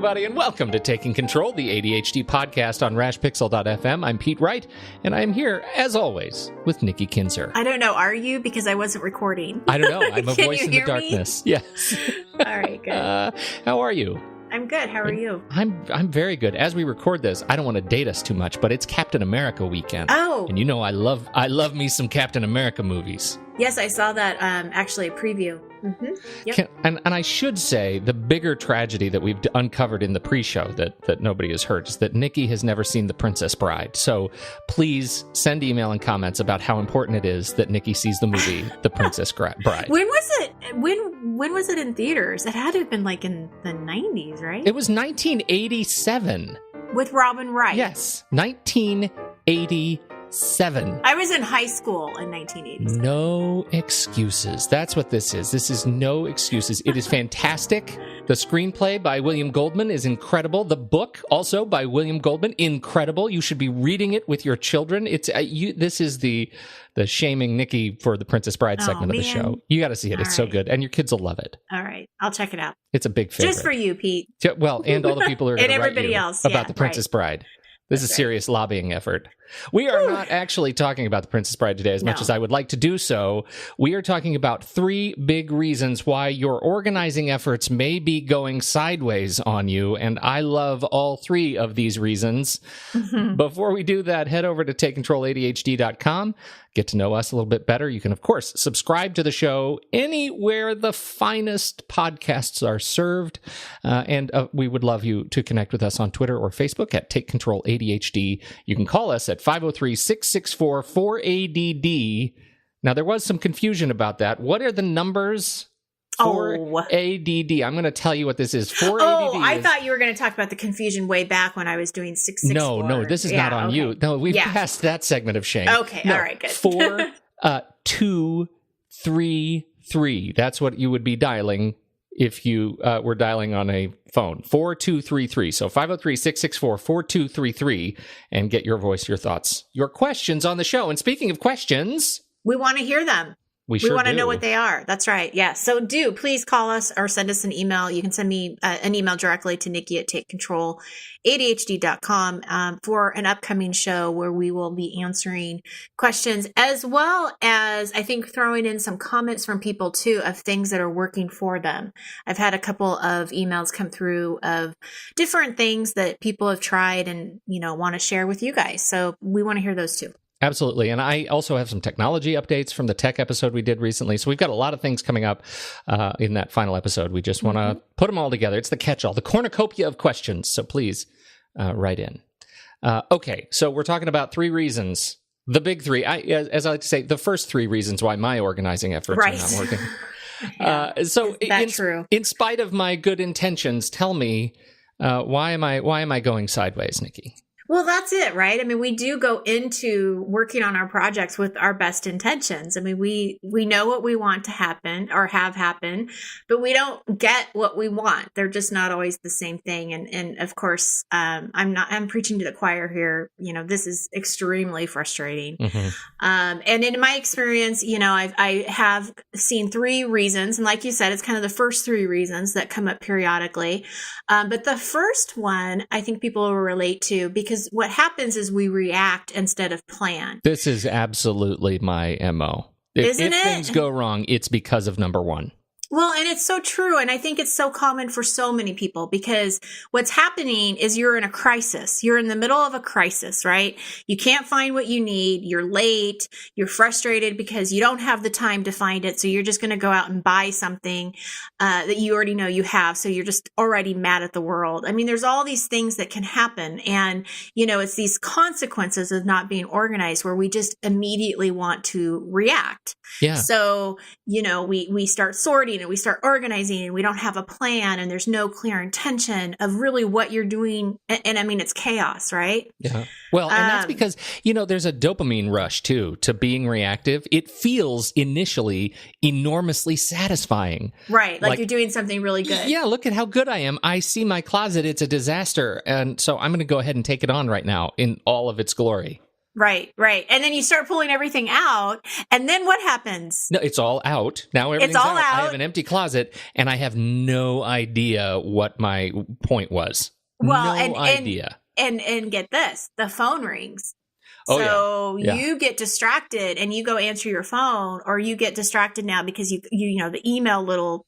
everybody, and welcome to Taking Control, the ADHD podcast on rashpixel.fm. I'm Pete Wright, and I'm here, as always, with Nikki Kinzer. I don't know, are you? Because I wasn't recording. I don't know. I'm a voice in the darkness. Me? Yes. All right, good. How are you? I'm good. How are you? I'm very good. As we record this, I don't want to date us too much, but it's Captain America weekend. Oh. And you know I love me some Captain America movies. Yes, I saw that, actually, a preview. Mm-hmm. Yep. And I should say, the bigger tragedy that we've uncovered in the pre-show that nobody has heard is that Nikki has never seen The Princess Bride. So please send email and comments about how important it is that Nikki sees the movie The Princess Bride. When was it? When was it in theaters? It had to have been like in the 90s, right? It was 1987. With Robin Wright. Yes, 1987. I was in high school in 1987. No excuses. That's what this is. This is no excuses. It is fantastic. The screenplay by William Goldman is incredible. The book, also by William Goldman, incredible. You should be reading it with your children. It's this is the shaming Nikki for the Princess Bride segment of the show. You got to see it. It's so good, and your kids will love it. All right, I'll check it out. It's a big favorite. Just for you, Pete. Well, and all the people who are going to write you else, about the Princess Bride. This is a serious lobbying effort. We are not actually talking about The Princess Bride today as much as I would like to do so. We are talking about 3 big reasons why your organizing efforts may be going sideways on you, and I love all 3 of these reasons. Before we do that, head over to TakeControlADHD.com. Get to know us a little bit better. You can, of course, subscribe to the show anywhere the finest podcasts are served. And we would love you to connect with us on Twitter or Facebook at Take Control ADHD. You can call us at 503-664-4ADD. Now, there was some confusion about that. What are the numbers? 4ADD. I'm going to tell you what this is. 4ADD. Oh, I thought you were going to talk about the confusion way back when I was doing 664. No, this is not on you. No, we've passed that segment of shame. Okay, all right, good. 4, 2, 3, 3. That's what you would be dialing if you were dialing on a phone. 4233. So 503-664-4233 and get your voice, your thoughts, your questions on the show. And speaking of questions, we want to hear them. We want to know what they are. That's right. Yeah. So please call us or send us an email. You can send me an email directly to Nikki at TakeControlADHD.com for an upcoming show where we will be answering questions, as well as I think throwing in some comments from people too of things that are working for them. I've had a couple of emails come through of different things that people have tried and, want to share with you guys. So we want to hear those too. Absolutely. And I also have some technology updates from the tech episode we did recently. So we've got a lot of things coming up in that final episode. We just want to put them all together. It's the catch-all, the cornucopia of questions. So please write in. Okay, so we're talking about 3 reasons. The big 3, as I like to say, the first 3 reasons why my organizing efforts are not working. True? In spite of my good intentions, tell me, why am I going sideways, Nikki? Well, that's it, right? I mean, we do go into working on our projects with our best intentions. I mean, we know what we want to happen or have happen, but we don't get what we want. They're just not always the same thing. And of course, I'm preaching to the choir here. This is extremely frustrating. And in my experience, I have seen 3 reasons. And like you said, it's kind of the first 3 reasons that come up periodically. But the first one, I think people will relate to, because what happens is we react instead of plan. This is absolutely my MO. If things go wrong, it's because of number 1. Well, and it's so true. And I think it's so common for so many people, because what's happening is you're in a crisis. You're in the middle of a crisis, right? You can't find what you need. You're late. You're frustrated because you don't have the time to find it. So you're just going to go out and buy something that you already know you have. So you're just already mad at the world. I mean, there's all these things that can happen. And, it's these consequences of not being organized where we just immediately want to react. Yeah. So, we start sorting and we start organizing and we don't have a plan and there's no clear intention of really what you're doing. And I mean, it's chaos, right? Yeah. Well, and that's because, there's a dopamine rush too to being reactive. It feels initially enormously satisfying. Right. Like you're doing something really good. Yeah. Look at how good I am. I see my closet. It's a disaster. And so I'm going to go ahead and take it on right now in all of its glory. Right. And then you start pulling everything out, and then what happens? No, it's all out. Now everything's It's all out. I have an empty closet, and I have no idea what my point was. Well, no idea. And get this, the phone rings. Oh, So yeah. you get distracted and you go answer your phone, or you get distracted now because you know, the email little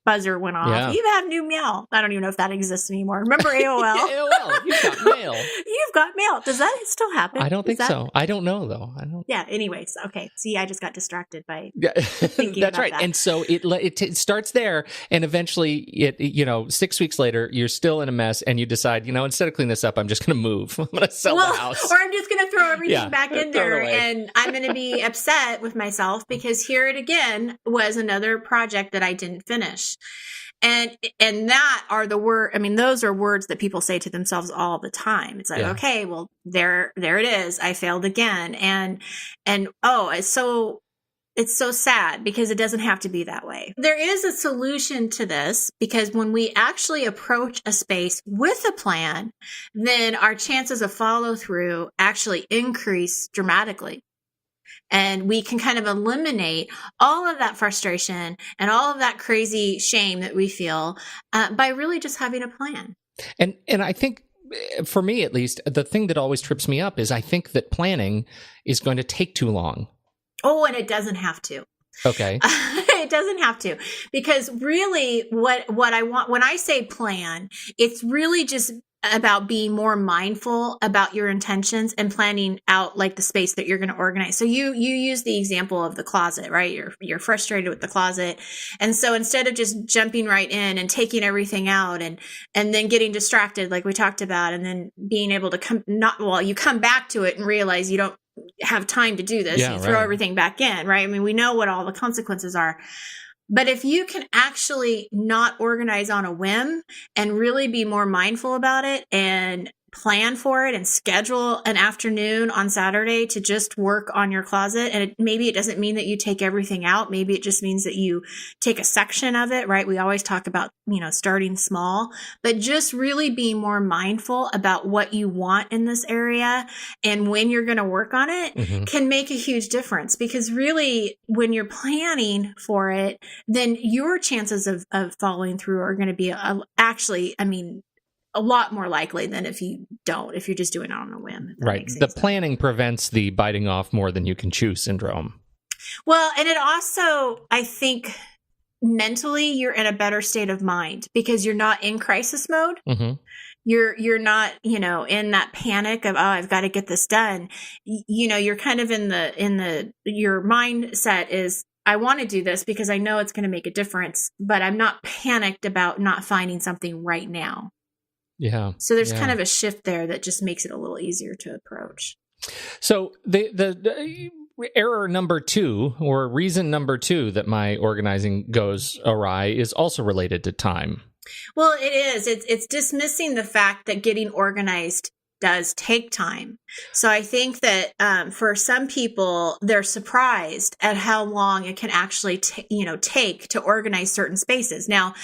buzzer went off. Yeah. You've had new mail. I don't even know if that exists anymore. Remember AOL? AOL, you've got mail. You've got mail. Does that still happen? I don't think so. I don't know though. I don't. Yeah. Anyways, okay. See, I just got distracted by Yeah, thinking that's about right. that. And so it starts there, and eventually, it 6 weeks later, you're still in a mess, and you decide, instead of clean this up, I'm just going to move. I'm going to sell the house, or I'm just going to throw everything back in there, away. and I'm going to be upset with myself because here it again was another project that I didn't finish. And that are the word. I mean, those are words that people say to themselves all the time. It's like, okay, well, there it is. I failed again. And it's so sad because it doesn't have to be that way. There is a solution to this, because when we actually approach a space with a plan, then our chances of follow through actually increase dramatically. And we can kind of eliminate all of that frustration and all of that crazy shame that we feel by really just having a plan. And I think, for me at least, the thing that always trips me up is I think that planning is going to take too long. Oh, and it doesn't have to. Okay. It doesn't have to, because really what I want when I say plan, it's really just about being more mindful about your intentions and planning out like the space that you're going to organize. So you use the example of the closet, right? You're frustrated with the closet. And so instead of just jumping right in and taking everything out and then getting distracted, like we talked about, and then being able to you come back to it and realize you don't have time to do this. You throw everything back in, right? I mean, we know what all the consequences are. But if you can actually not organize on a whim and really be more mindful about it and plan for it and schedule an afternoon on Saturday to just work on your closet. And maybe it doesn't mean that you take everything out. Maybe it just means that you take a section of it, right? We always talk about, starting small, but just really being more mindful about what you want in this area and when you're going to work on it can make a huge difference, because really when you're planning for it, then your chances of following through are going to be a lot more likely than if you're just doing it on a whim. Right. The planning prevents the biting off more than you can chew syndrome. Well, and it also, I think, mentally you're in a better state of mind because you're not in crisis mode. Mm-hmm. You're not, in that panic of, I've got to get this done. You're kind of your mindset is, I want to do this because I know it's going to make a difference, but I'm not panicked about not finding something right now. Yeah. So there's kind of a shift there that just makes it a little easier to approach. So the error number 2, or reason number 2 that my organizing goes awry is also related to time. Well, it is. It's dismissing the fact that getting organized does take time. So I think that for some people, they're surprised at how long it can actually take to organize certain spaces. Now,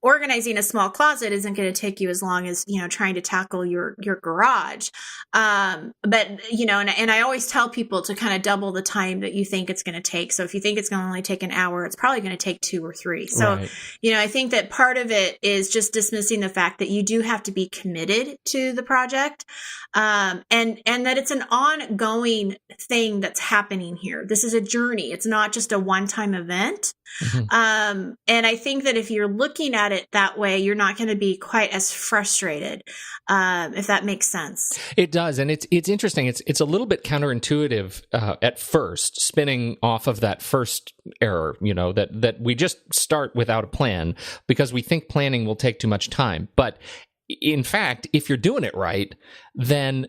organizing a small closet isn't going to take you as long as, trying to tackle your garage. But, and I always tell people to kind of double the time that you think it's going to take. So if you think it's going to only take an hour, it's probably going to take 2 or 3. So, right. I think that part of it is just dismissing the fact that you do have to be committed to the project. And that it's an ongoing thing that's happening here. This is a journey. It's not just a one-time event. Mm-hmm. And I think that if you're looking at it that way, you're not going to be quite as frustrated, if that makes sense. It does. And it's interesting. It's a little bit counterintuitive at first, spinning off of that first error, that we just start without a plan because we think planning will take too much time. But in fact, if you're doing it right, then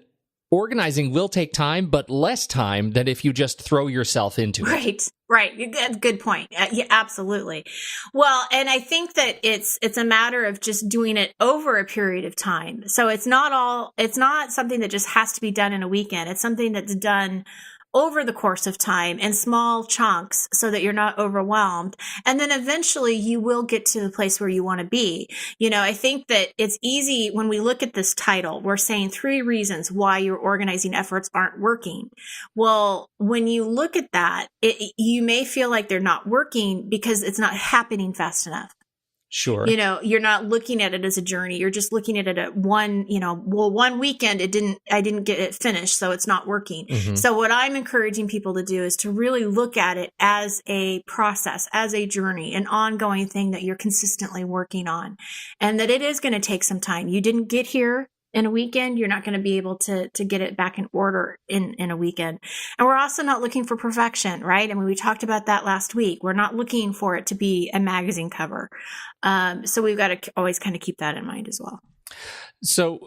organizing will take time, but less time than if you just throw yourself into it. Right. Good point. Yeah, absolutely. Well, and I think that it's a matter of just doing it over a period of time. So it's not something that just has to be done in a weekend. It's something that's done over the course of time in small chunks so that you're not overwhelmed. And then eventually you will get to the place where you want to be. I think that it's easy when we look at this title, we're saying 3 reasons why your organizing efforts aren't working. Well, when you look at that, you may feel like they're not working because it's not happening fast enough. Sure. You're not looking at it as a journey. You're just looking at it at one weekend I didn't get it finished, so it's not working. Mm-hmm. So what I'm encouraging people to do is to really look at it as a process, as a journey, an ongoing thing that you're consistently working on, and that it is going to take some time. You didn't get here in a weekend. You're not going to be able to get it back in order in a weekend. And we're also not looking for perfection, right? I mean, we talked about that last week. We're not looking for it to be a magazine cover. So we've got to always kind of keep that in mind as well. So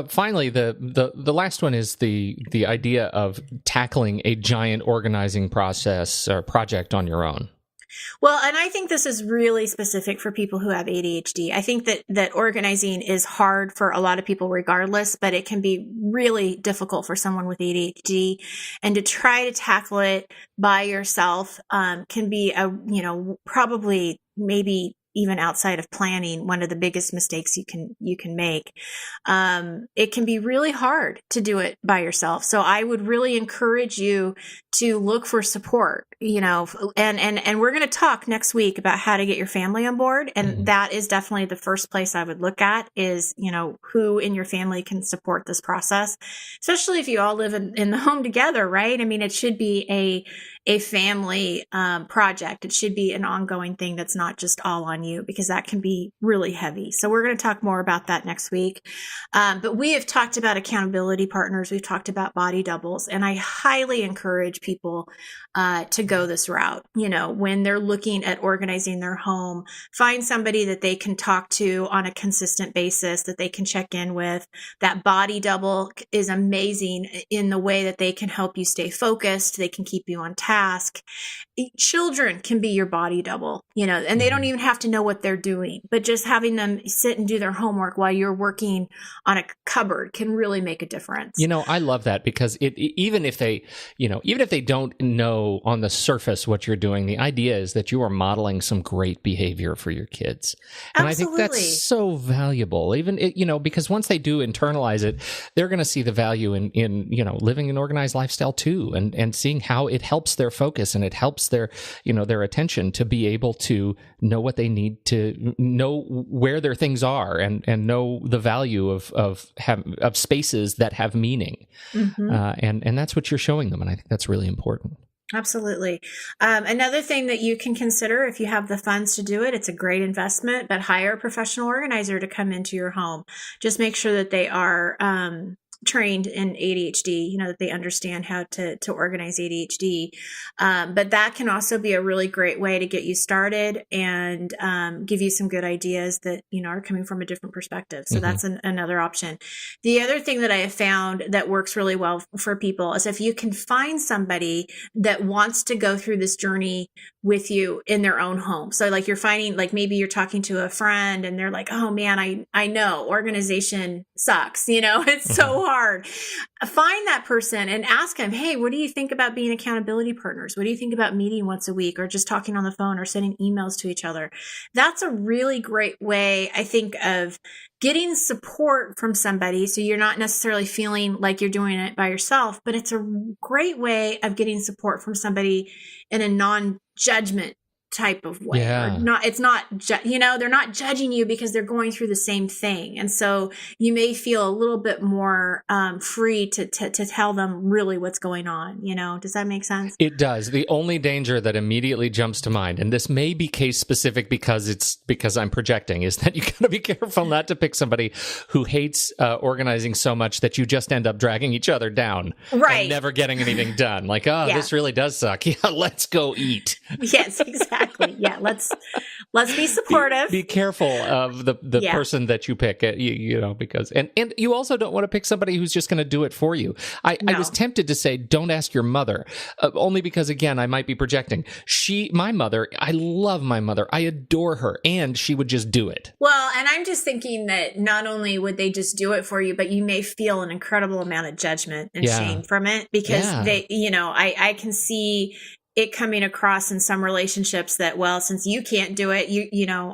finally, the last one is the idea of tackling a giant organizing process or project on your own. Well, and I think this is really specific for people who have ADHD. I think that organizing is hard for a lot of people regardless, but it can be really difficult for someone with ADHD. And to try to tackle it by yourself can be probably maybe even outside of planning, one of the biggest mistakes you can make. It can be really hard to do it by yourself. So I would really encourage you to look for support, and we're going to talk next week about how to get your family on board. And mm-hmm. that is definitely the first place I would look at is, who in your family can support this process, especially if you all live in the home together, right? I mean, it should be a family project. It should be an ongoing thing that's not just all on you, because that can be really heavy. So we're going to talk more about that next week. But we have talked about accountability partners. We've talked about body doubles, and I highly encourage people to go this route. When they're looking at organizing their home, find somebody that they can talk to on a consistent basis, that they can check in with. That body double is amazing in the way that they can help you stay focused. They can keep you on task. Children can be your body double, and they don't even have to know what they're doing, but just having them sit and do their homework while you're working on a cupboard can really make a difference. I love that, because even if they don't know on the surface what you're doing, the idea is that you are modeling some great behavior for your kids. And Absolutely. I think that's so valuable, even, because once they do internalize it, they're going to see the value in living an organized lifestyle too, and seeing how it helps their focus and it helps their attention to be able to know what they need, to know where their things are, and know the value of spaces that have meaning. Mm-hmm. And that's what you're showing them. And I think that's really important. Absolutely. Another thing that you can consider, if you have the funds to do it, it's a great investment, but hire a professional organizer to come into your home. Just make sure that they are trained in ADHD, that they understand how to organize ADHD. But that can also be a really great way to get you started and give you some good ideas that, are coming from a different perspective. So mm-hmm. that's another option. The other thing that I have found that works really well for people is if you can find somebody that wants to go through this journey with you in their own home. So like you're finding, like maybe you're talking to a friend and they're like, oh man, I know organization sucks. It's so hard. Find that person and ask them, hey, what do you think about being accountability partners? What do you think about meeting once a week, or just talking on the phone, or sending emails to each other? That's a really great way, I think, of getting support from somebody. So you're not necessarily feeling like you're doing it by yourself, but it's a great way of getting support from somebody in a non-judgment type of way. Yeah. They're not judging you because they're going through the same thing. And so you may feel a little bit more free to tell them really what's going on. Does that make sense? It does. The only danger that immediately jumps to mind, and this may be case specific because I'm projecting, is that you got to be careful not to pick somebody who hates organizing so much that you just end up dragging each other down, right? And never getting anything done. Like, This really does suck. Yeah, let's go eat. Yes, exactly. Yeah, let's Let's be supportive. Be careful of the person that you pick, because and you also don't want to pick somebody who's just going to do it for you. I was tempted to say, don't ask your mother, only because, again, I might be projecting. My mother, I love my mother. I adore her, and she would just do it. Well, and I'm just thinking that not only would they just do it for you, but you may feel an incredible amount of judgment and shame from it, because they, I can see it coming across in some relationships that, well, since you can't do it,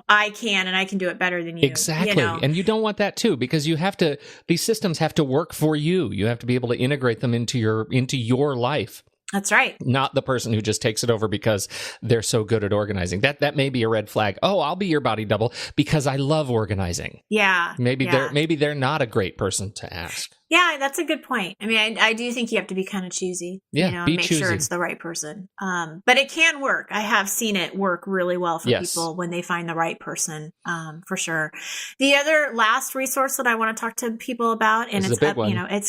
I can, and I can do it better than you. Exactly. And you don't want that too, because these systems have to work for you. You have to be able to integrate them into your life. That's right. Not the person who just takes it over because they're so good at organizing. That may be a red flag. Oh, I'll be your body double because I love organizing. Yeah. Maybe they're not a great person to ask. Yeah, that's a good point. I mean, I do think you have to be kind of choosy. Yeah, and make sure it's the right person. But it can work. I have seen it work really well for people when they find the right person, for sure. The other last resource that I want to talk to people about, and it's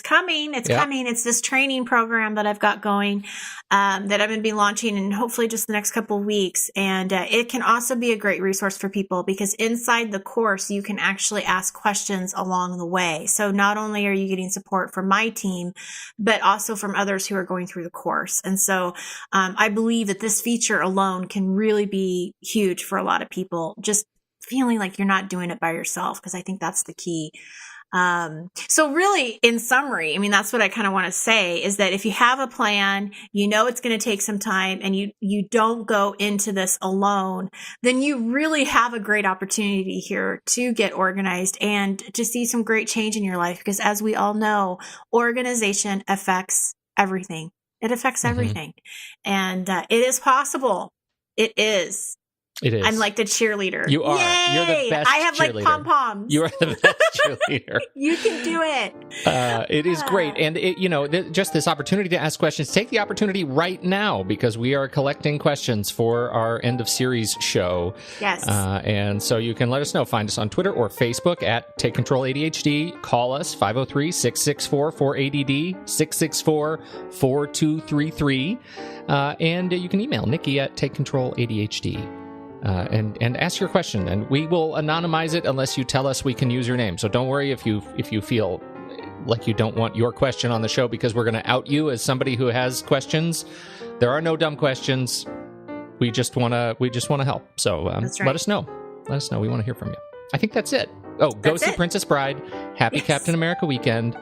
coming. It's coming. It's this training program that I've got going, that I'm going to be launching in hopefully just the next couple of weeks. And it can also be a great resource for people, because inside the course, you can actually ask questions along the way. So not only are you getting support from my team, but also from others who are going through the course. And so I believe that this feature alone can really be huge for a lot of people, just feeling like you're not doing it by yourself, because I think that's the key. So really, in summary, I mean, that's what I kind of want to say, is that if you have a plan, it's going to take some time, and you don't go into this alone, then you really have a great opportunity here to get organized and to see some great change in your life. Because as we all know, organization affects everything. It affects everything. And it is possible. It is. It is. I'm like the cheerleader. You are. Yay! You're the best. I have cheerleader. like pom-poms. You are the best cheerleader. You can do it. It is great. And just this opportunity to ask questions, take the opportunity right now, because we are collecting questions for our end of series show. Yes. And so you can let us know. Find us on Twitter or Facebook at Take Control ADHD. Call us 503-664-4ADD, 664-4233. And you can email Nikki at TakeControlADHD. And ask your question, and we will anonymize it unless you tell us we can use your name. So don't worry if you feel like you don't want your question on the show, because we're going to out you as somebody who has questions. There are no dumb questions. We just want to help. So let us know. Let us know. We want to hear from you. I think that's it. Oh, go see Princess Bride. Happy Captain America weekend.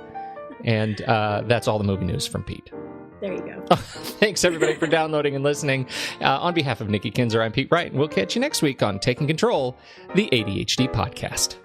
And that's all the movie news from Pete. There you go. Thanks, everybody, for downloading and listening. On behalf of Nikki Kinzer, I'm Pete Wright, and we'll catch you next week on Taking Control, the ADHD podcast.